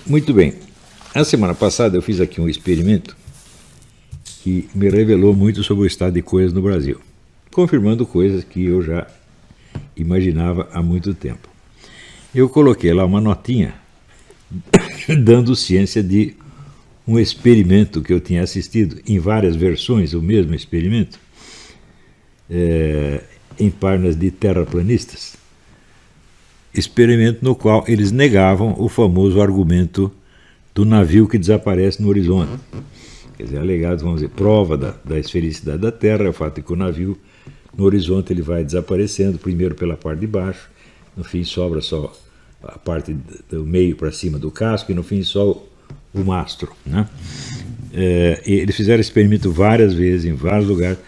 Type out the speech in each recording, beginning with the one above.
Muito bem. A semana passada eu fiz aqui um experimento que me revelou muito sobre o estado de coisas no Brasil, confirmando coisas que eu já imaginava há muito tempo. Eu coloquei lá uma notinha dando ciência de um experimento que eu tinha assistido em várias versões, o mesmo experimento, em páginas de terraplanistas, experimento no qual eles negavam o famoso argumento do navio que desaparece no horizonte. Quer dizer, alegados, vamos dizer, prova da esfericidade da Terra é o fato de que o navio no horizonte ele vai desaparecendo, primeiro pela parte de baixo, no fim sobra só a parte do meio para cima do casco e no fim só o mastro, né? Eles fizeram experimento várias vezes, em vários lugares,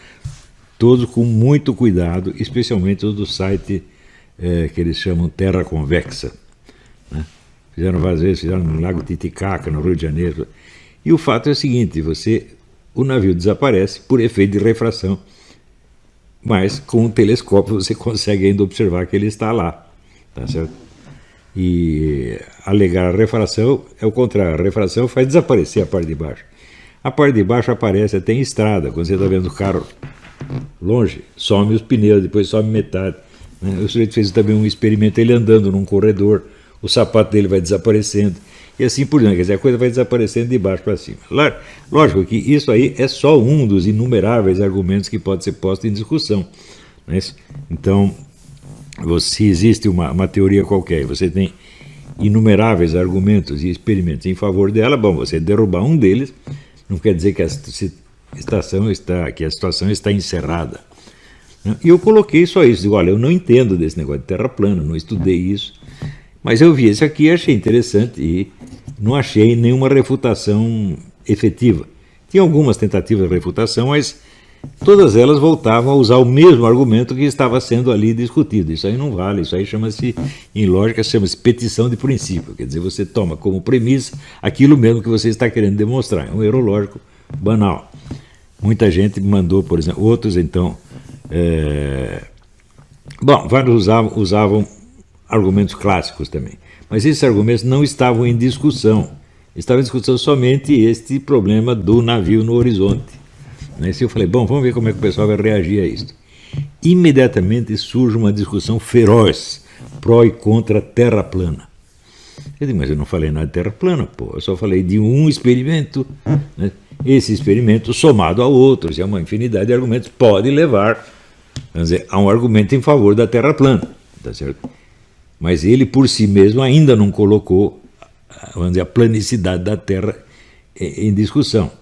todos com muito cuidado, especialmente os do site que eles chamam Terra Convexa, né? Fizeram várias vezes, fizeram no Lago Titicaca, no Rio de Janeiro. E o fato é o seguinte, o navio desaparece por efeito de refração, mas com um telescópio você consegue ainda observar que ele está lá, tá certo? E alegar a refração é o contrário, a refração faz desaparecer a parte de baixo. A parte de baixo aparece até em estrada, quando você está vendo o carro longe, some os pneus, depois some metade, né? O sujeito fez também um experimento, ele andando num corredor, o sapato dele vai desaparecendo, e assim por diante, quer dizer, a coisa vai desaparecendo de baixo para cima. Lógico que isso aí é só um dos inumeráveis argumentos que pode ser posto em discussão, né? Então, se existe uma teoria qualquer, você tem inumeráveis argumentos e experimentos em favor dela, bom, você derrubar um deles não quer dizer que a situação está encerrada. E eu coloquei só isso, digo, olha, eu não entendo desse negócio de terra plana, não estudei isso, mas eu vi esse aqui e achei interessante e não achei nenhuma refutação efetiva. Tinha algumas tentativas de refutação, mas todas elas voltavam a usar o mesmo argumento que estava sendo ali discutido. Isso aí não vale, isso aí chama-se, em lógica, chama-se petição de princípio. Quer dizer, você toma como premissa aquilo mesmo que você está querendo demonstrar. É um erro lógico banal. Muita gente mandou, por exemplo, outros então... Bom, vários usavam argumentos clássicos também. Mas esses argumentos não estavam em discussão. Estava em discussão somente este problema do navio no horizonte. Eu falei, bom, vamos ver como é que o pessoal vai reagir a isso. Imediatamente surge uma discussão feroz, pró e contra terra plana. Eu digo, mas eu não falei nada de terra plana, pô. Eu só falei de um experimento, né? Esse experimento, somado a outros, e a uma infinidade de argumentos, pode levar, vamos dizer, a um argumento em favor da terra plana, tá certo? Mas ele, por si mesmo, ainda não colocou, vamos dizer, a planicidade da Terra em discussão.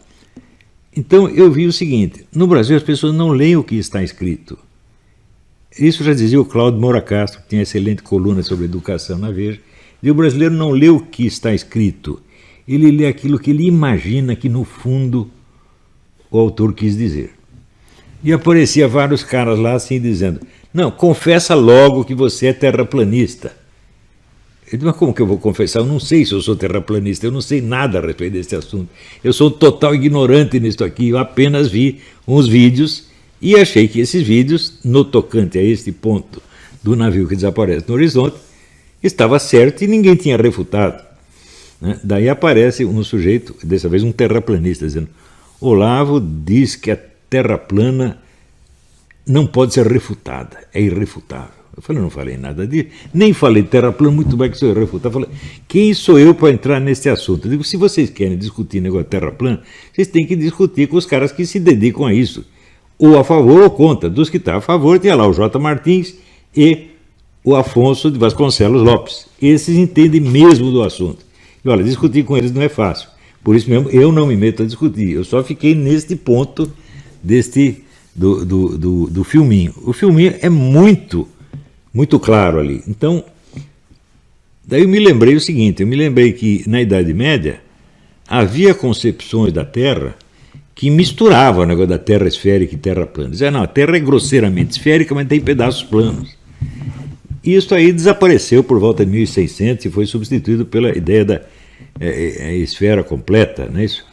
Então, eu vi o seguinte, no Brasil as pessoas não leem o que está escrito. Isso já dizia o Cláudio Moura Castro, que tinha excelente coluna sobre educação na Veja, e o brasileiro não lê o que está escrito, ele lê aquilo que ele imagina que, no fundo, o autor quis dizer. E aparecia vários caras lá assim dizendo, não, confessa logo que você é terraplanista. Eu disse, mas como que eu vou confessar? Eu não sei se eu sou terraplanista, eu não sei nada a respeito desse assunto. Eu sou total ignorante nisso aqui, eu apenas vi uns vídeos e achei que esses vídeos, no tocante a este ponto do navio que desaparece no horizonte, estava certo e ninguém tinha refutado, né? Daí aparece um sujeito, dessa vez um terraplanista, dizendo, Olavo diz que a terra plana não pode ser refutada, é irrefutável. Eu falei, não falei nada disso, nem falei terra plana, muito bem que sou irrefutável. Eu falei, quem sou eu para entrar nesse assunto? Eu digo, se vocês querem discutir negócio de terra plana, vocês têm que discutir com os caras que se dedicam a isso, ou a favor ou contra. Dos que estão a favor, tinha lá o J. Martins e o Afonso de Vasconcelos Lopes. Esses entendem mesmo do assunto. E olha, discutir com eles não é fácil. Por isso mesmo, eu não me meto a discutir. Eu só fiquei neste ponto do filminho. O filminho é muito claro ali. Então, daí eu me lembrei o seguinte, eu me lembrei que na Idade Média havia concepções da Terra que misturavam o negócio da Terra esférica e Terra plana. Dizia, não, a Terra é grosseiramente esférica, mas tem pedaços planos. E isso aí desapareceu por volta de 1600 e foi substituído pela ideia da esfera completa, não é isso?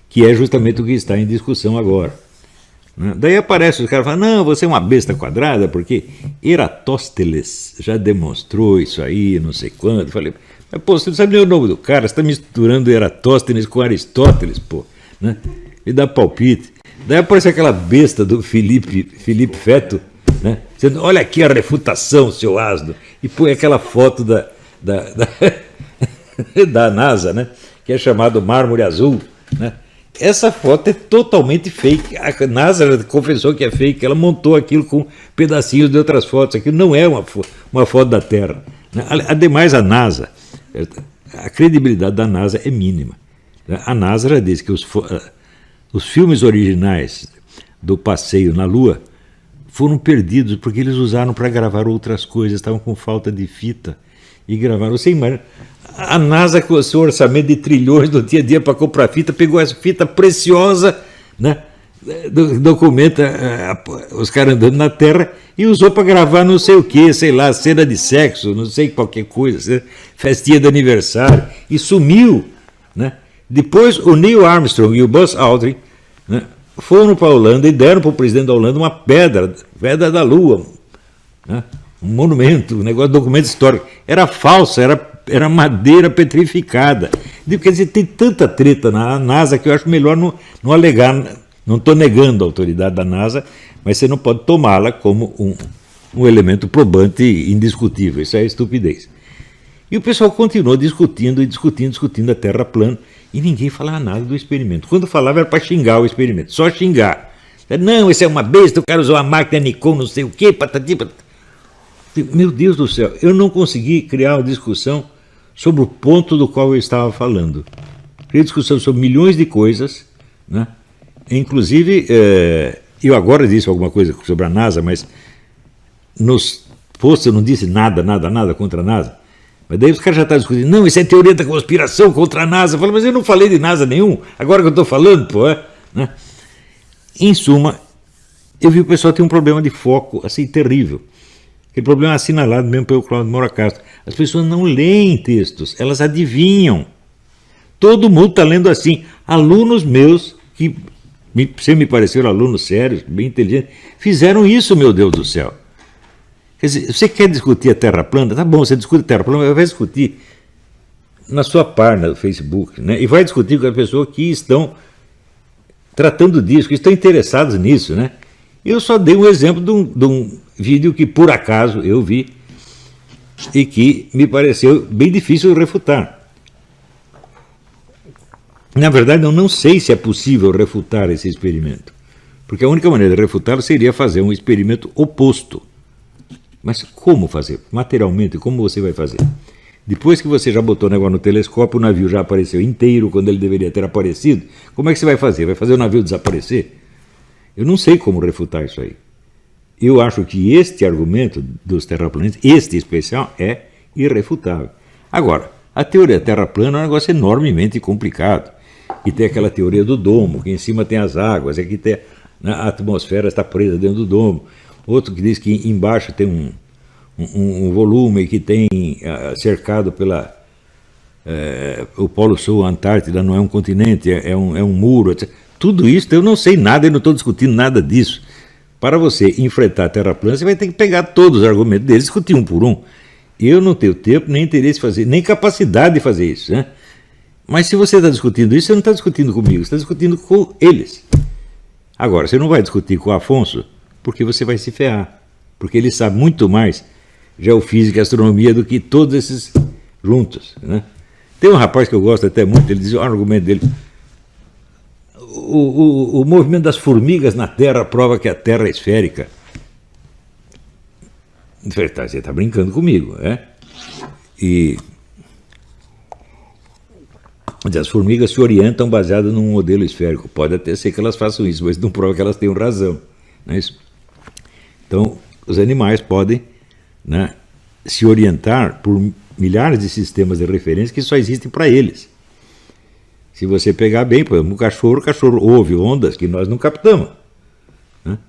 Que é justamente o que está em discussão agora. Daí aparece os caras e falam, não, você é uma besta quadrada, porque Eratóstenes já demonstrou isso aí, não sei quando. Eu falei, Mas, pô, você não sabe nem o nome do cara, você está misturando Eratóstenes com Aristóteles, pô, né? E dá palpite. Daí aparece aquela besta do Felipe Feto, né? Dizendo, olha aqui a refutação, seu asno. E põe aquela foto da NASA, né? Que é chamado Mármore Azul, né? Essa foto é totalmente fake. A NASA confessou que é fake, ela montou aquilo com pedacinhos de outras fotos. Aquilo não é uma foto da Terra. Ademais, a NASA, a credibilidade da NASA é mínima. A NASA já disse que os filmes originais do passeio na Lua foram perdidos porque eles usaram para gravar outras coisas, estavam com falta de fita e gravaram. Você imagina, a NASA com o seu orçamento de trilhões não tinha dinheiro para comprar fita, pegou essa fita preciosa, né, documenta os caras andando na Terra e usou para gravar não sei o que, sei lá, cena de sexo, não sei qualquer coisa, festinha de aniversário, e sumiu, né? Depois o Neil Armstrong e o Buzz Aldrin, né, foram para a Holanda e deram para o presidente da Holanda uma pedra da Lua, né, um monumento, um negócio de documento histórico. Era falsa, era madeira petrificada. Quer dizer, tem tanta treta na NASA que eu acho melhor não alegar. Não estou negando a autoridade da NASA, mas você não pode tomá-la como um elemento probante e indiscutível. Isso é estupidez. E o pessoal continuou discutindo a Terra plana, e ninguém falava nada do experimento. Quando falava era para xingar o experimento, só xingar. Não, isso é uma besta, o cara usou uma máquina Nikon, não sei o quê, patati, patati. Meu Deus do céu, eu não consegui criar uma discussão sobre o ponto do qual eu estava falando. Criei discussão sobre milhões de coisas, né? Inclusive, eu agora disse alguma coisa sobre a NASA, mas nos posts eu não disse nada contra a NASA. Mas daí os caras já estão discutindo, não, isso é teoria da conspiração contra a NASA. Eu falo, mas eu não falei de NASA nenhum, agora que eu estou falando, pô, né? Em suma, eu vi que o pessoal tem um problema de foco, assim, terrível. Aquele problema assinalado mesmo pelo Cláudio Moura Castro. As pessoas não leem textos, elas adivinham. Todo mundo está lendo assim. Alunos meus, que sempre me pareceram alunos sérios, bem inteligentes, fizeram isso, meu Deus do céu. Quer dizer, você quer discutir a Terra plana? Tá bom, você discute a Terra plana, mas vai discutir na sua página do Facebook, né? E vai discutir com as pessoas que estão tratando disso, que estão interessados nisso, né? Eu só dei um exemplo de um vídeo que, por acaso, eu vi e que me pareceu bem difícil de refutar. Na verdade, eu não sei se é possível refutar esse experimento, porque a única maneira de refutá-lo seria fazer um experimento oposto. Mas como fazer? Materialmente, como você vai fazer? Depois que você já botou o negócio no telescópio, o navio já apareceu inteiro quando ele deveria ter aparecido, como é que você vai fazer? Vai fazer o navio desaparecer? Eu não sei como refutar isso aí. Eu acho que este argumento dos terraplanistas, este especial, é irrefutável. Agora, a teoria da Terra plana é um negócio enormemente complicado. E tem aquela teoria do domo, que em cima tem as águas, aqui tem a atmosfera está presa dentro do domo. Outro que diz que embaixo tem um volume que tem cercado pela... o Polo Sul, a Antártida, não é um continente, é um muro, etc. Tudo isso eu não sei nada, eu não estou discutindo nada disso. Para você enfrentar a Terra plana, você vai ter que pegar todos os argumentos deles, discutir um por um. Eu não tenho tempo, nem interesse de fazer, nem capacidade de fazer isso, né? Mas se você está discutindo isso, você não está discutindo comigo, você está discutindo com eles. Agora, você não vai discutir com o Afonso, porque você vai se ferrar. Porque ele sabe muito mais geofísica e astronomia do que todos esses juntos, né? Tem um rapaz que eu gosto até muito, ele diz, o argumento dele... O movimento das formigas na Terra prova que a Terra é esférica. Você está brincando comigo, né? E as formigas se orientam baseado num modelo esférico. Pode até ser que elas façam isso, mas não prova que elas tenham razão. Não é isso? Então, os animais podem, né, se orientar por milhares de sistemas de referência que só existem para eles. Se você pegar bem, por exemplo, o cachorro ouve ondas que nós não captamos, né?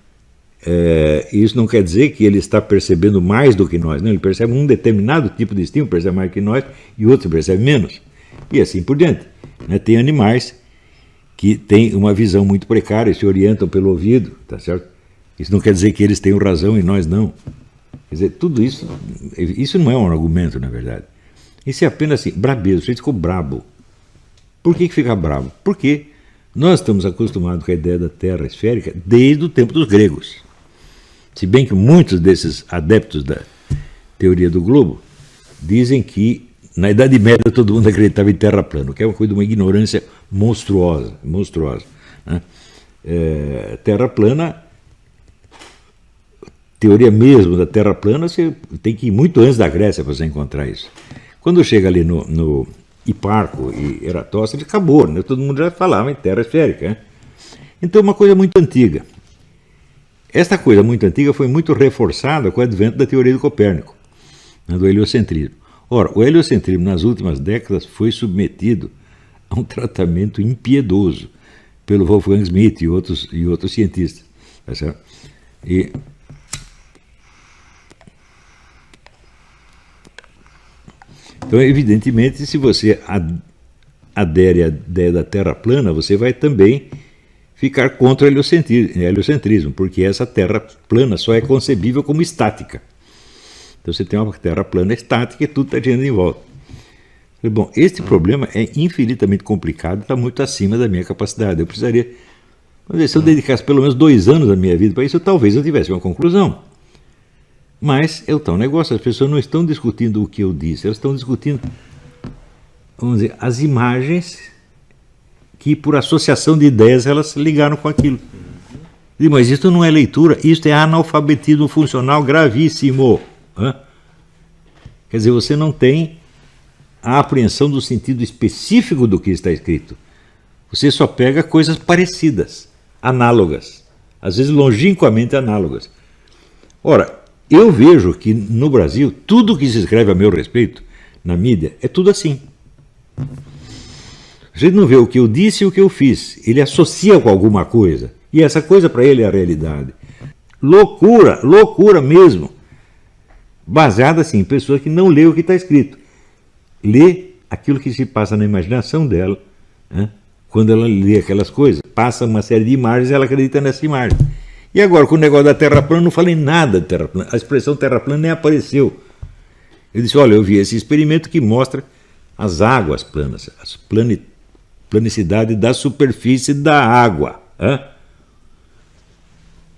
Isso não quer dizer que ele está percebendo mais do que nós, não, ele percebe um determinado tipo de estímulo, percebe mais que nós, e outro percebe menos, e assim por diante, né? Tem animais que têm uma visão muito precária e se orientam pelo ouvido, tá certo? Isso não quer dizer que eles tenham razão e nós não. Quer dizer, tudo isso não é um argumento, na verdade. Isso é apenas assim, brabeza, o sujeito ficou brabo. Por que fica bravo? Porque nós estamos acostumados com a ideia da Terra esférica desde o tempo dos gregos. Se bem que muitos desses adeptos da teoria do globo dizem que na Idade Média todo mundo acreditava em terra plana, que é uma coisa de uma ignorância monstruosa. Né? Terra plana, teoria mesmo da terra plana, você tem que ir muito antes da Grécia para você encontrar isso. Quando chega ali no Hiparco e Eratóstenes, acabou, né? Todo mundo já falava em terra esférica. Né? Então é uma coisa muito antiga. Esta coisa muito antiga foi muito reforçada com o advento da teoria do Copérnico, né, do heliocentrismo. Ora, o heliocentrismo nas últimas décadas foi submetido a um tratamento impiedoso pelo Wolfgang Schmidt e outros cientistas. Tá certo? Então, evidentemente, se você adere à ideia da Terra plana, você vai também ficar contra o heliocentrismo, porque essa Terra plana só é concebível como estática. Então você tem uma Terra plana estática e tudo está girando em volta. Bom, este problema é infinitamente complicado, está muito acima da minha capacidade. Eu precisaria, se eu dedicasse pelo menos 2 anos da minha vida para isso, talvez eu tivesse uma conclusão. Mas é o tal negócio, as pessoas não estão discutindo o que eu disse, elas estão discutindo, vamos dizer, as imagens que por associação de ideias elas ligaram com aquilo. Mas isso não é leitura, isso é analfabetismo funcional gravíssimo. Quer dizer, você não tem a apreensão do sentido específico do que está escrito. Você só pega coisas parecidas, análogas, às vezes longínquamente análogas. Ora, eu vejo que no Brasil, tudo que se escreve a meu respeito, na mídia, é tudo assim. A gente não vê o que eu disse e o que eu fiz. Ele associa com alguma coisa. E essa coisa para ele é a realidade. Loucura, loucura mesmo. Baseada assim, em pessoas que não lê o que está escrito. Lê aquilo que se passa na imaginação dela. Né? Quando ela lê aquelas coisas, passa uma série de imagens e ela acredita nessa imagem. E agora, com o negócio da Terra plana, não falei nada de Terra plana. A expressão Terra plana nem apareceu. Eu disse, olha, eu vi esse experimento que mostra as águas planas, a planicidade da superfície da água.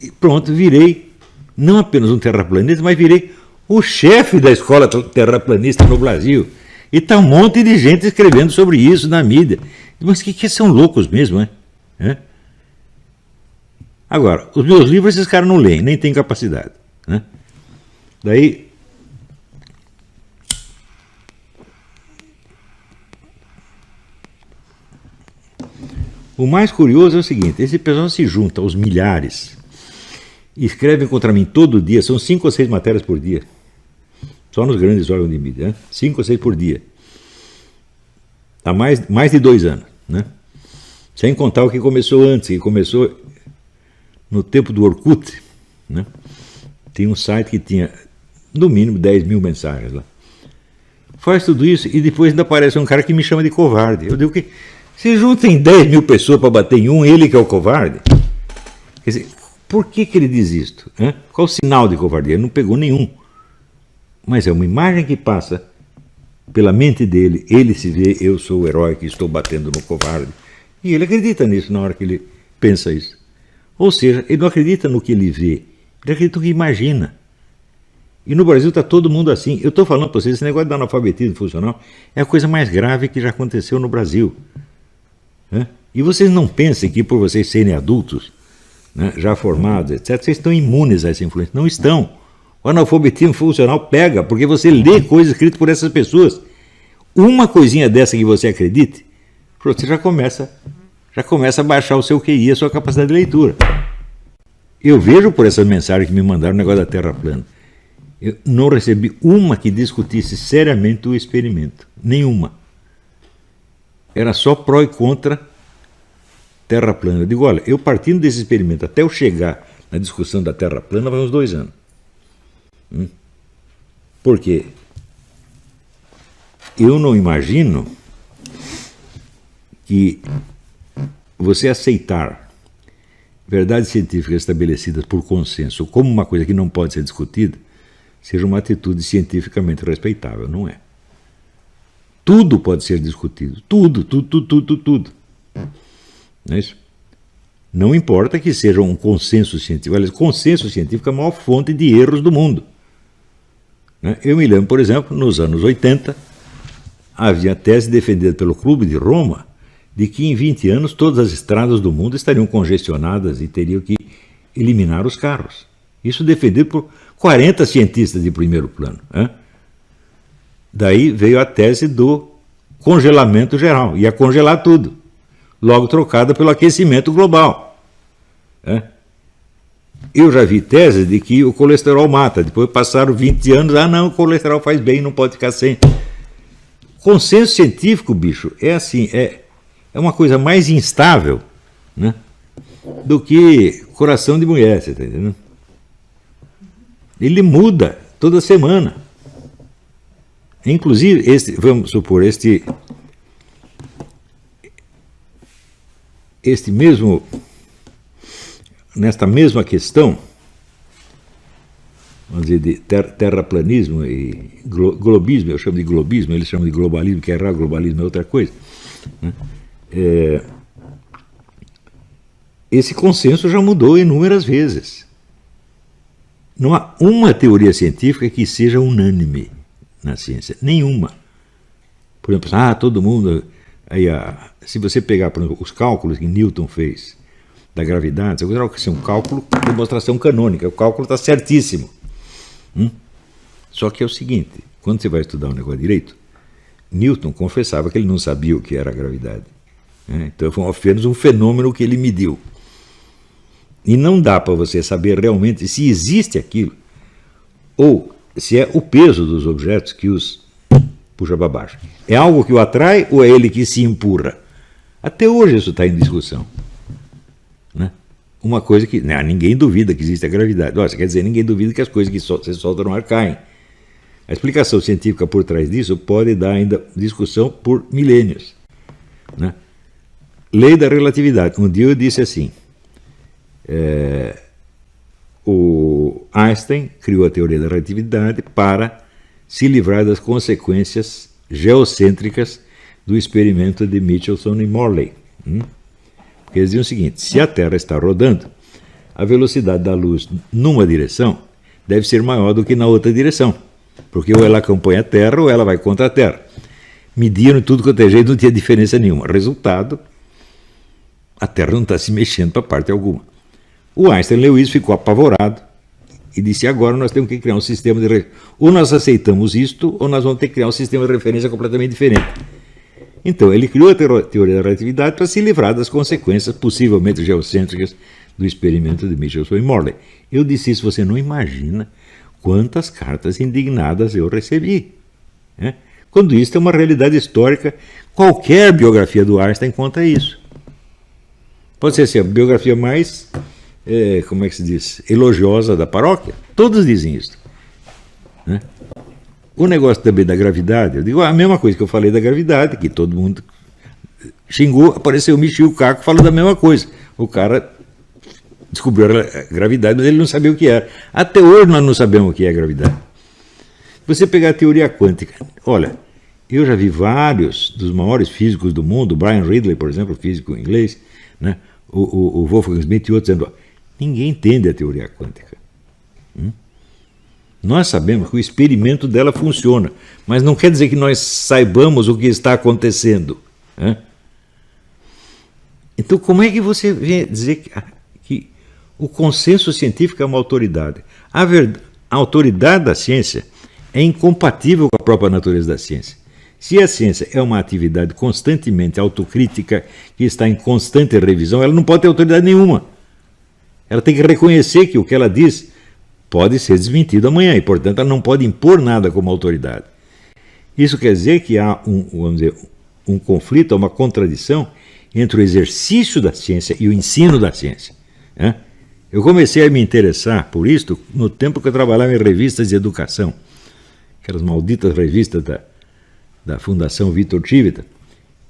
E pronto, virei não apenas um terraplanista, mas virei o chefe da escola terraplanista no Brasil. E está um monte de gente escrevendo sobre isso na mídia. Mas que são loucos mesmo, né? Agora, os meus livros esses caras não leem, nem têm capacidade. Né? Daí, o mais curioso é o seguinte, esse pessoal se junta aos milhares, escrevem contra mim todo dia, são 5 ou 6 matérias por dia, só nos grandes órgãos de mídia, 5 ou 6 por dia, há mais de 2 anos, né? Sem contar o que começou antes, que começou no tempo do Orkut, né? Tinha um site que tinha, no mínimo, 10 mil mensagens lá. Faz tudo isso e depois ainda aparece um cara que me chama de covarde. Eu digo que se juntem 10 mil pessoas para bater em um, ele que é o covarde. Quer dizer, por que ele diz isto? Qual o sinal de covardia? Ele não pegou nenhum. Mas é uma imagem que passa pela mente dele, ele se vê, eu sou o herói que estou batendo no covarde. E ele acredita nisso na hora que ele pensa isso. Ou seja, ele não acredita no que ele vê, ele acredita no que imagina. E no Brasil está todo mundo assim. Eu estou falando para vocês, esse negócio de analfabetismo funcional é a coisa mais grave que já aconteceu no Brasil. E vocês não pensem que por vocês serem adultos, né, já formados, etc., vocês estão imunes a essa influência. Não estão. O analfabetismo funcional pega, porque você lê coisas escritas por essas pessoas. Uma coisinha dessa que você acredite, você já começa a baixar o seu QI, a sua capacidade de leitura. Eu vejo por essas mensagens que me mandaram o negócio da Terra plana. Eu não recebi uma que discutisse seriamente o experimento. Nenhuma. Era só pró e contra Terra plana. Eu digo, olha, eu partindo desse experimento até eu chegar na discussão da Terra plana vai uns 2 anos. Por quê? Eu não imagino que você aceitar verdades científicas estabelecidas por consenso como uma coisa que não pode ser discutida seja uma atitude cientificamente respeitável, não é? Tudo pode ser discutido. Tudo, tudo, tudo, tudo, tudo. Não é isso? Não importa que seja um consenso científico. Aliás, consenso científico é a maior fonte de erros do mundo. Eu me lembro, por exemplo, nos anos 80, havia a tese defendida pelo Clube de Roma de que em 20 anos todas as estradas do mundo estariam congestionadas e teriam que eliminar os carros. Isso defendido por 40 cientistas de primeiro plano. Daí veio a tese do congelamento geral. Ia congelar tudo. Logo trocada pelo aquecimento global. Eu já vi tese de que o colesterol mata. Depois passaram 20 anos, não, o colesterol faz bem, não pode ficar sem. Consenso científico, bicho, é assim, é uma coisa mais instável, né, do que coração de mulher, você está entendendo? Ele muda toda semana. Inclusive, vamos supor, nesta mesma questão, vamos dizer, de terraplanismo e globismo, eu chamo de globismo, eles chamam de globalismo, que é errado, globalismo é outra coisa, né? Esse consenso já mudou inúmeras vezes. Não há uma teoria científica que seja unânime na ciência, nenhuma. Por exemplo, todo mundo... se você pegar, por exemplo, os cálculos que Newton fez da gravidade, você considera que é um cálculo de demonstração canônica, o cálculo está certíssimo. Só que é o seguinte, quando você vai estudar um negócio direito, Newton confessava que ele não sabia o que era a gravidade. Então foi apenas um fenômeno que ele mediu. E não dá para você saber realmente se existe aquilo, ou se é o peso dos objetos que os puxa para baixo. É algo que o atrai ou é ele que se empurra? Até hoje isso está em discussão. Uma coisa que ninguém duvida que existe a gravidade. Nossa, quer dizer, ninguém duvida que as coisas que você solta no ar caem. A explicação científica por trás disso pode dar ainda discussão por milênios. Lei da relatividade. Um dia eu disse assim, o Einstein criou a teoria da relatividade para se livrar das consequências geocêntricas do experimento de Michelson e Morley. Eles diziam o seguinte, se a Terra está rodando, a velocidade da luz numa direção deve ser maior do que na outra direção, porque ou ela acompanha a Terra ou ela vai contra a Terra. Mediram tudo quanto é jeito, não tinha diferença nenhuma. Resultado, a Terra não está se mexendo para parte alguma. O Einstein leu isso, ficou apavorado e disse, agora nós temos que criar um sistema de referência. Ou nós aceitamos isto, ou nós vamos ter que criar um sistema de referência completamente diferente. Então, ele criou a teoria da relatividade para se livrar das consequências possivelmente geocêntricas do experimento de Michelson e Morley. Eu disse isso, você não imagina quantas cartas indignadas eu recebi. Quando isso é uma realidade histórica, qualquer biografia do Einstein conta isso. Pode ser assim, a biografia mais, como é que se diz, elogiosa da paróquia. Todos dizem isso. O negócio também da gravidade, eu digo a mesma coisa que eu falei da gravidade, que todo mundo xingou, apareceu o Michio Kaku falando a mesma coisa. O cara descobriu a gravidade, mas ele não sabia o que era. Até hoje nós não sabemos o que é a gravidade. Você pegar a teoria quântica, olha, eu já vi vários dos maiores físicos do mundo, Brian Ridley, por exemplo, físico inglês, o Wolfgang Schmidt e outros, dizendo, ninguém entende a teoria quântica. Nós sabemos que o experimento dela funciona, mas não quer dizer que nós saibamos o que está acontecendo. Então, como é que você vem dizer que o consenso científico é uma autoridade? A autoridade da ciência é incompatível com a própria natureza da ciência. Se a ciência é uma atividade constantemente autocrítica, que está em constante revisão, ela não pode ter autoridade nenhuma. Ela tem que reconhecer que o que ela diz pode ser desmentido amanhã e, portanto, ela não pode impor nada como autoridade. Isso quer dizer que há um conflito, uma contradição entre o exercício da ciência e o ensino da ciência. Eu comecei a me interessar por isto no tempo que eu trabalhava em revistas de educação, aquelas malditas revistas da Fundação Vitor Chivita,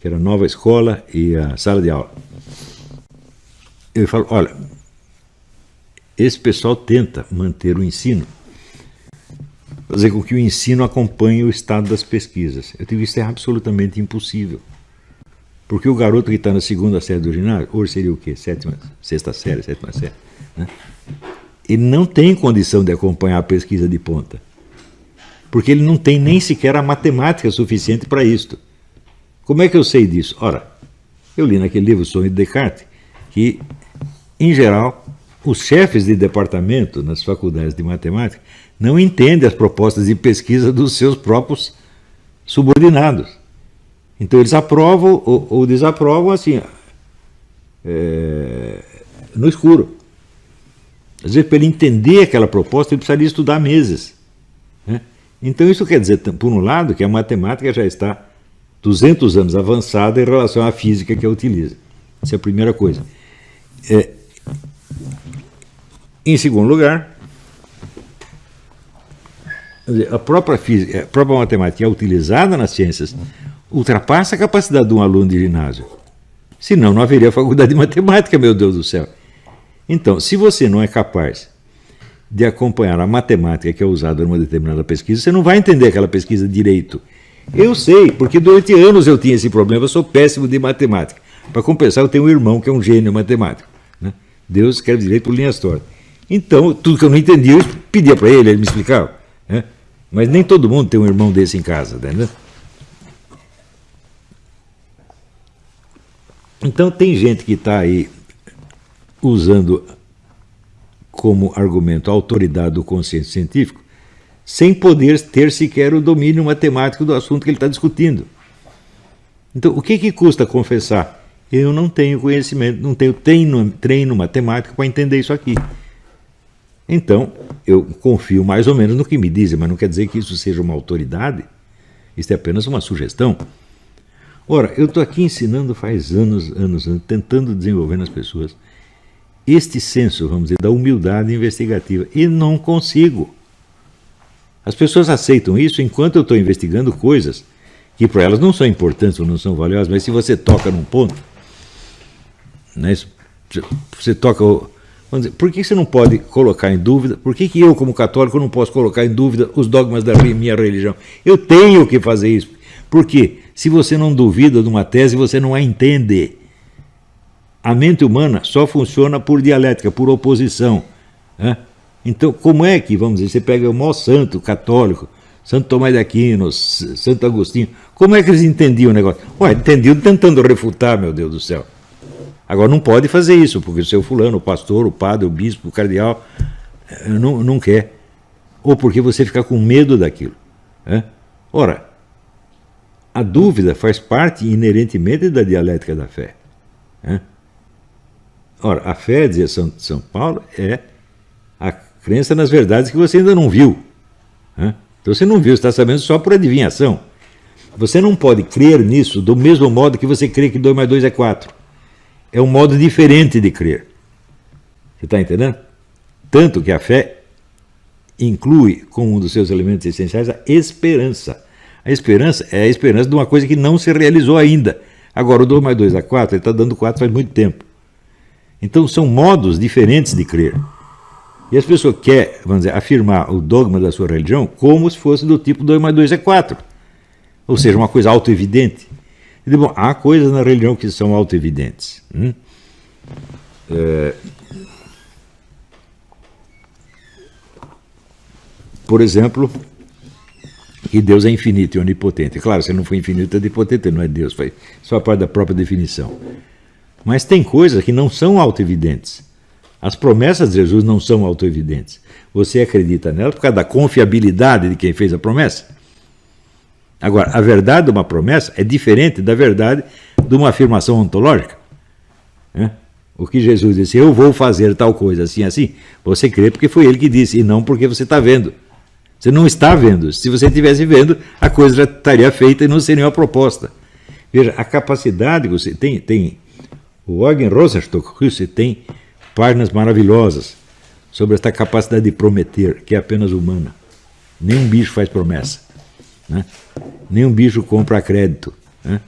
que era a Nova Escola e a Sala de Aula. Eu falo, olha, esse pessoal tenta manter o ensino fazer com que o ensino acompanhe o estado das pesquisas. Eu digo, isso é absolutamente impossível. Porque o garoto que está na segunda série do ginásio, hoje seria o quê? Sexta série, sétima série, né? Ele não tem condição de acompanhar a pesquisa de ponta. Porque ele não tem nem sequer a matemática suficiente para isto. Como é que eu sei disso? Ora, eu li naquele livro, O Sonho de Descartes, que, em geral, os chefes de departamento nas faculdades de matemática não entendem as propostas de pesquisa dos seus próprios subordinados. Então eles aprovam ou desaprovam assim, no escuro. Às vezes, para ele entender aquela proposta, ele precisaria estudar meses, né? Então isso quer dizer, por um lado, que a matemática já está 200 anos avançada em relação à física que a utiliza. Essa é a primeira coisa. Em segundo lugar, a própria física, a própria matemática que é utilizada nas ciências ultrapassa a capacidade de um aluno de ginásio. Senão não haveria faculdade de matemática, meu Deus do céu. Então, se você não é capaz de acompanhar a matemática que é usada numa determinada pesquisa, você não vai entender aquela pesquisa direito. Eu sei, porque durante anos eu tinha esse problema, eu sou péssimo de matemática. Para compensar, eu tenho um irmão que é um gênio matemático, né? Deus escreve direito por linhas tortas. Então, tudo que eu não entendia, eu pedia para ele me explicava, né? Mas nem todo mundo tem um irmão desse em casa, né? Então, tem gente que está aí usando como argumento a autoridade do consenso científico, sem poder ter sequer o domínio matemático do assunto que ele está discutindo. Então, o que custa confessar? Eu não tenho conhecimento, não tenho treino matemático para entender isso aqui. Então, eu confio mais ou menos no que me dizem, mas não quer dizer que isso seja uma autoridade. Isso é apenas uma sugestão. Ora, eu estou aqui ensinando faz anos, tentando desenvolver nas pessoas este senso, vamos dizer, da humildade investigativa. E não consigo. As pessoas aceitam isso enquanto eu estou investigando coisas que para elas não são importantes ou não são valiosas, mas se você toca num ponto, né, você toca... Vamos dizer, por que você não pode colocar em dúvida? Por que eu, como católico, não posso colocar em dúvida os dogmas da minha religião? Eu tenho que fazer isso. Por quê? Se você não duvida de uma tese, você não a entende. A mente humana só funciona por dialética, por oposição, né? Então, como é que, vamos dizer, você pega o maior santo católico, Santo Tomás de Aquino, Santo Agostinho, como é que eles entendiam o negócio? Ué, entendiam tentando refutar, meu Deus do céu. Agora, não pode fazer isso, porque o seu fulano, o pastor, o padre, o bispo, o cardeal, não quer. Ou porque você fica com medo daquilo, né? Ora, a dúvida faz parte inerentemente da dialética da fé, né? Ora, a fé, dizia São Paulo, é a crença nas verdades que você ainda não viu, né? Então você não viu, você está sabendo só por adivinhação. Você não pode crer nisso do mesmo modo que você crê que 2 mais 2 é 4. É um modo diferente de crer. Você está entendendo? Tanto que a fé inclui como um dos seus elementos essenciais a esperança. A esperança é a esperança de uma coisa que não se realizou ainda. Agora, o 2 mais 2 é 4, ele está dando 4 faz muito tempo. Então, são modos diferentes de crer. E as pessoas querem, vamos dizer, afirmar o dogma da sua religião como se fosse do tipo 2 mais 2 é 4. Ou seja, uma coisa autoevidente. Bom, há coisas na religião que são autoevidentes. Por exemplo, que Deus é infinito e onipotente. Claro, se ele não for infinito, é onipotente, não é Deus, faz só parte da própria definição. Mas tem coisas que não são autoevidentes. As promessas de Jesus não são autoevidentes. Você acredita nelas por causa da confiabilidade de quem fez a promessa. Agora, a verdade de uma promessa é diferente da verdade de uma afirmação ontológica, né? O que Jesus disse, eu vou fazer tal coisa assim, assim, você crê porque foi ele que disse, e não porque você está vendo. Você não está vendo. Se você estivesse vendo, a coisa já estaria feita e não seria uma proposta. Veja, a capacidade que você tem o Eugen Rosenstock, você tem páginas maravilhosas sobre esta capacidade de prometer, que é apenas humana. Nenhum bicho faz promessa, né? Nenhum bicho compra crédito, né?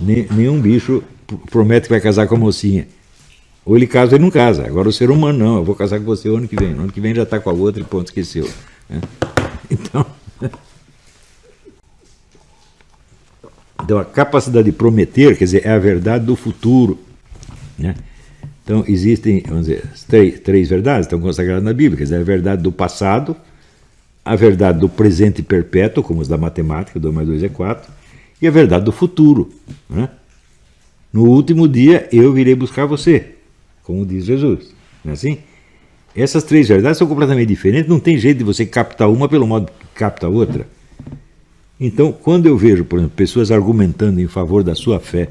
Nenhum bicho promete que vai casar com a mocinha. Ou ele casa ou ele não casa. Agora o ser humano não, eu vou casar com você o ano que vem. No ano que vem já está com a outra e ponto, esqueceu, né? Então a capacidade de prometer, quer dizer, é a verdade do futuro, né? Então existem, vamos dizer, três verdades estão consagradas na Bíblia, quer dizer, a verdade do passado, a verdade do presente perpétuo, como os da matemática, 2 mais 2 é 4, e a verdade do futuro, né? No último dia eu virei buscar você, como diz Jesus, não é assim? Essas 3 verdades são completamente diferentes, não tem jeito de você captar uma pelo modo que capta a outra. Então, quando eu vejo, por exemplo, pessoas argumentando em favor da sua fé,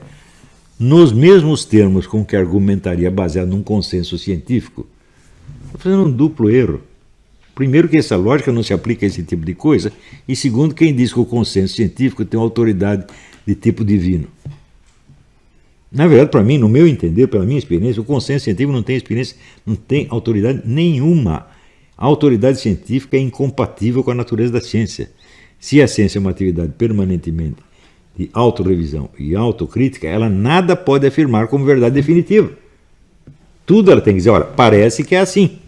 nos mesmos termos com que argumentaria baseado num consenso científico, estou fazendo um duplo erro. Primeiro, que essa lógica não se aplica a esse tipo de coisa, e segundo, quem diz que o consenso científico tem uma autoridade de tipo divino. Na verdade, para mim, no meu entender, pela minha experiência, o consenso científico não tem experiência, não tem autoridade nenhuma. A autoridade científica é incompatível com a natureza da ciência. Se a ciência é uma atividade permanentemente de autorrevisão e autocrítica, ela nada pode afirmar como verdade definitiva. Tudo ela tem que dizer, olha, parece que é assim.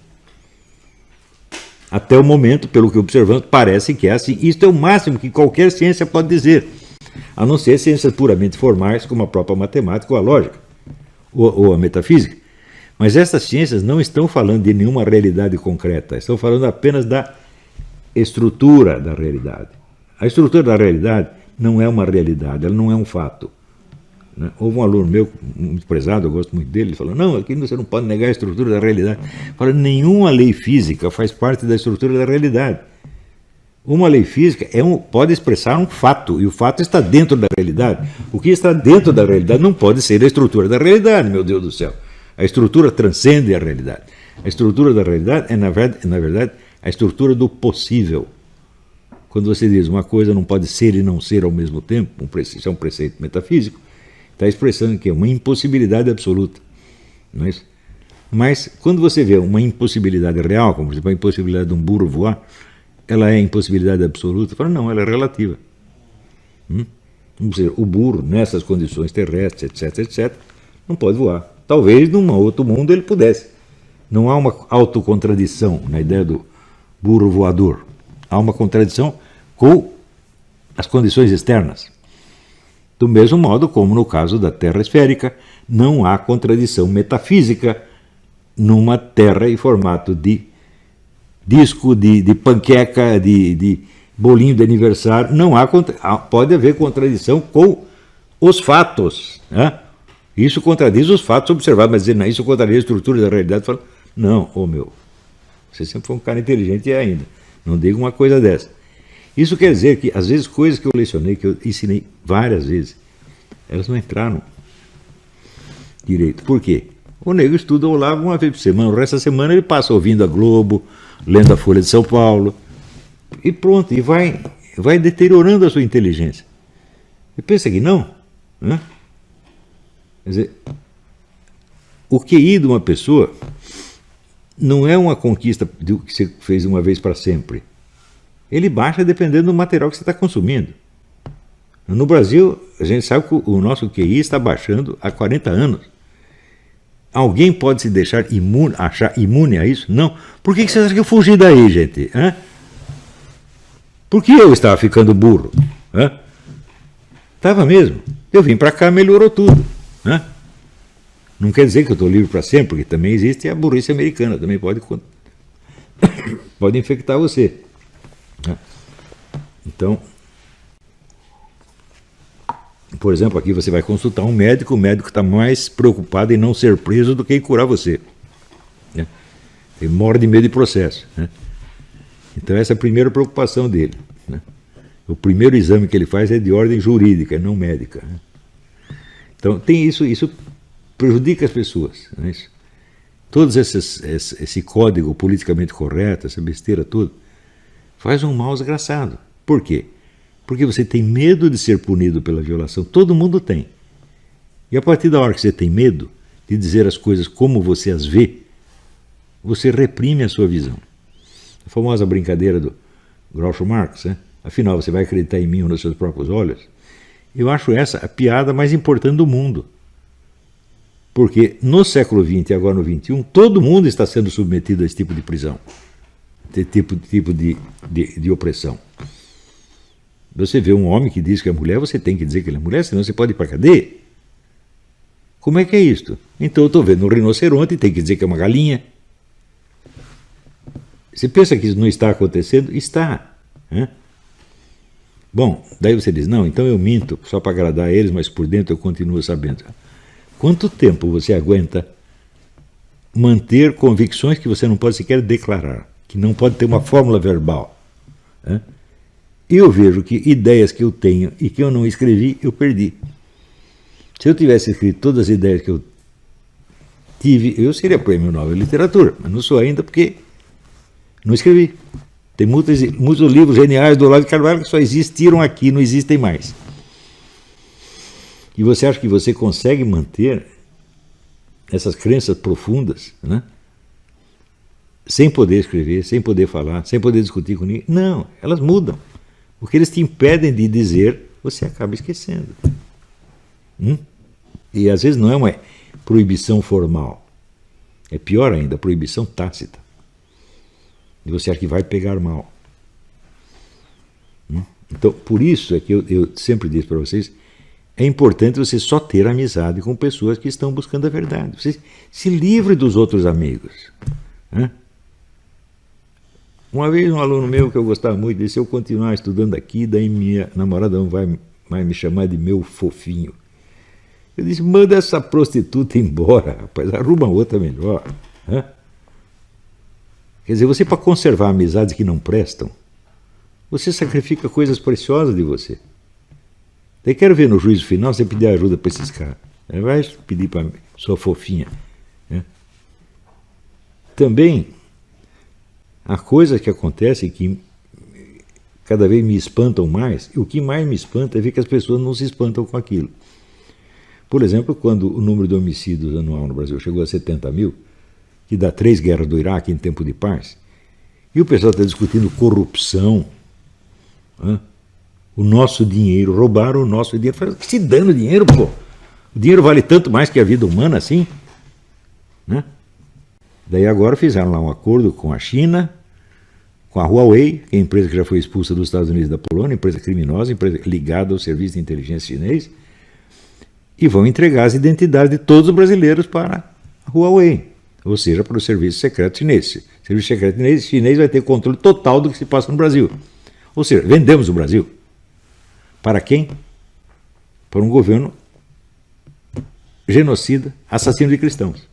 Até o momento, pelo que observamos, parece que é assim. Isto é o máximo que qualquer ciência pode dizer, a não ser ciências puramente formais, como a própria matemática ou a lógica, ou a metafísica. Mas essas ciências não estão falando de nenhuma realidade concreta, estão falando apenas da estrutura da realidade. A estrutura da realidade não é uma realidade, ela não é um fato. Houve um aluno meu, muito prezado, eu gosto muito dele, ele falou, não, aqui você não pode negar a estrutura da realidade. Fala, nenhuma lei física faz parte da estrutura da realidade. Uma lei física pode expressar um fato, e o fato está dentro da realidade. O que está dentro da realidade não pode ser a estrutura da realidade, meu Deus do céu. A estrutura transcende a realidade. A estrutura da realidade é, na verdade, a estrutura do possível. Quando você diz uma coisa não pode ser e não ser ao mesmo tempo, isso é um preceito metafísico, está expressando que é uma impossibilidade absoluta. Não é isso? Mas quando você vê uma impossibilidade real, como por exemplo a impossibilidade de um burro voar, ela é impossibilidade absoluta? Fala, não, ela é relativa. Vamos dizer, o burro, nessas condições terrestres, etc., não pode voar. Talvez num outro mundo ele pudesse. Não há uma autocontradição na ideia do burro voador. Há uma contradição com as condições externas. Do mesmo modo como no caso da Terra esférica, não há contradição metafísica numa Terra em formato de disco, de panqueca, de bolinho de aniversário. Não há, pode haver contradição com os fatos, né? Isso contradiz os fatos observados, mas dizer, não, isso contradiz a estrutura da realidade. Fala, não, meu, você sempre foi um cara inteligente ainda, não diga uma coisa dessa. Isso quer dizer que, às vezes, coisas que eu lecionei, que eu ensinei várias vezes, elas não entraram direito. Por quê? O nego estuda o Olavo uma vez por semana, o resto da semana ele passa ouvindo a Globo, lendo a Folha de São Paulo, e pronto, e vai deteriorando a sua inteligência. E pensa que não, né? Quer dizer, o QI de uma pessoa não é uma conquista que você fez uma vez para sempre. Ele baixa dependendo do material que você está consumindo. No Brasil, a gente sabe que o nosso QI está baixando há 40 anos. Alguém pode se deixar achar imune a isso? Não. Por que você acha que eu fugi daí, gente? Por que eu estava ficando burro? Estava mesmo. Eu vim para cá, melhorou tudo. Não quer dizer que eu estou livre para sempre, porque também existe a burrice americana, também pode infectar você. Então, por exemplo, aqui você vai consultar um médico, o médico está mais preocupado em não ser preso do que em curar você. Ele morre de medo de processo. Então essa é a primeira preocupação dele. O primeiro exame que ele faz é de ordem jurídica, não médica. Então tem isso prejudica as pessoas. Todo esse código politicamente correto, essa besteira toda, faz um mal desgraçado. Por quê? Porque você tem medo de ser punido pela violação. Todo mundo tem. E a partir da hora que você tem medo de dizer as coisas como você as vê, você reprime a sua visão. A famosa brincadeira do Groucho Marx, afinal, você vai acreditar em mim ou nos seus próprios olhos? Eu acho essa a piada mais importante do mundo. Porque no século XX e agora no XXI, todo mundo está sendo submetido a esse tipo de prisão. tipo de opressão. Você vê um homem que diz que é mulher, você tem que dizer que ele é mulher, senão você pode ir para a cadeia. Como é que é isto? Então eu estou vendo um rinoceronte e tem que dizer que é uma galinha. Você pensa que isso não está acontecendo? Está. Né? Bom, daí você diz, não, então eu minto só para agradar eles, mas por dentro eu continuo sabendo. Quanto tempo você aguenta manter convicções que você não pode sequer declarar, que não pode ter uma fórmula verbal? Né? Eu vejo que ideias que eu tenho e que eu não escrevi, eu perdi. Se eu tivesse escrito todas as ideias que eu tive, eu seria prêmio Nobel de Literatura, mas não sou ainda porque não escrevi. Tem muitos livros geniais do Olavo de Carvalho que só existiram aqui, não existem mais. E você acha que você consegue manter essas crenças profundas, né? Sem poder escrever, sem poder falar, sem poder discutir com ninguém? Não, elas mudam. O que eles te impedem de dizer, você acaba esquecendo. E às vezes não é uma proibição formal. É pior ainda, proibição tácita. E você acha que vai pegar mal. Então, por isso é que eu sempre disse para vocês, é importante você só ter amizade com pessoas que estão buscando a verdade. Você se livre dos outros amigos. Uma vez um aluno meu que eu gostava muito disse, se eu continuar estudando aqui, daí minha namorada não vai me chamar de meu fofinho. Eu disse, manda essa prostituta embora, rapaz, arruma outra melhor. Quer dizer, você para conservar amizades que não prestam, você sacrifica coisas preciosas de você. Daí quero ver no juízo final você pedir ajuda para esses caras. Vai pedir para sua fofinha. Também, há coisas que acontecem que cada vez me espantam mais, e o que mais me espanta é ver que as pessoas não se espantam com aquilo. Por exemplo, quando o número de homicídios anual no Brasil chegou a 70 mil, que dá 3 guerras do Iraque em tempo de paz, e o pessoal está discutindo corrupção, o nosso dinheiro, roubaram o nosso dinheiro. Fala, que se dando o dinheiro, pô? O dinheiro vale tanto mais que a vida humana assim? Daí agora fizeram lá um acordo com a China, com a Huawei, que é a empresa que já foi expulsa dos Estados Unidos e da Polônia, empresa criminosa, empresa ligada ao serviço de inteligência chinês, e vão entregar as identidades de todos os brasileiros para a Huawei, ou seja, para o serviço secreto chinês. O serviço secreto chinês vai ter controle total do que se passa no Brasil. Ou seja, vendemos o Brasil. Para quem? Para um governo genocida, assassino de cristãos.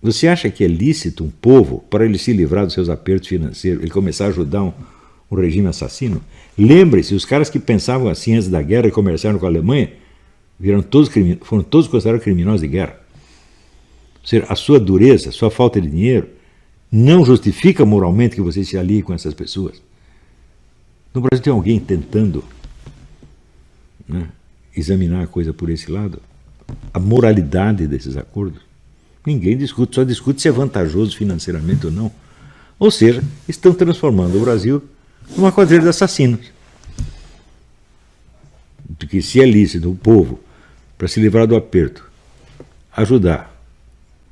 Você acha que é lícito um povo, para ele se livrar dos seus apertos financeiros, ele começar a ajudar um regime assassino? Lembre-se, os caras que pensavam assim antes da guerra e comerciaram com a Alemanha, foram todos considerados criminosos de guerra. Ou seja, a sua dureza, a sua falta de dinheiro, não justifica moralmente que você se alie com essas pessoas. No Brasil tem alguém tentando examinar a coisa por esse lado? A moralidade desses acordos? Ninguém discute, só discute se é vantajoso financeiramente ou não. Ou seja, estão transformando o Brasil numa quadrilha de assassinos. Porque se é lícito o povo, para se livrar do aperto, ajudar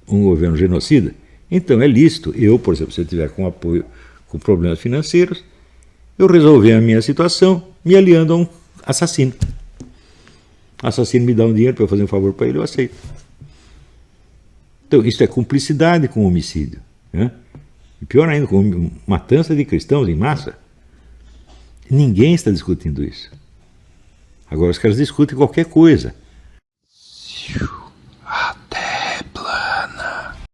um governo genocida, então é lícito eu, por exemplo, se eu tiver com apoio, com problemas financeiros, eu resolver a minha situação me aliando a um assassino. O assassino me dá um dinheiro para eu fazer um favor para ele, eu aceito. Então, isso é cumplicidade com o homicídio. E pior ainda, com matança de cristãos em massa. Ninguém está discutindo isso. Agora os caras discutem qualquer coisa.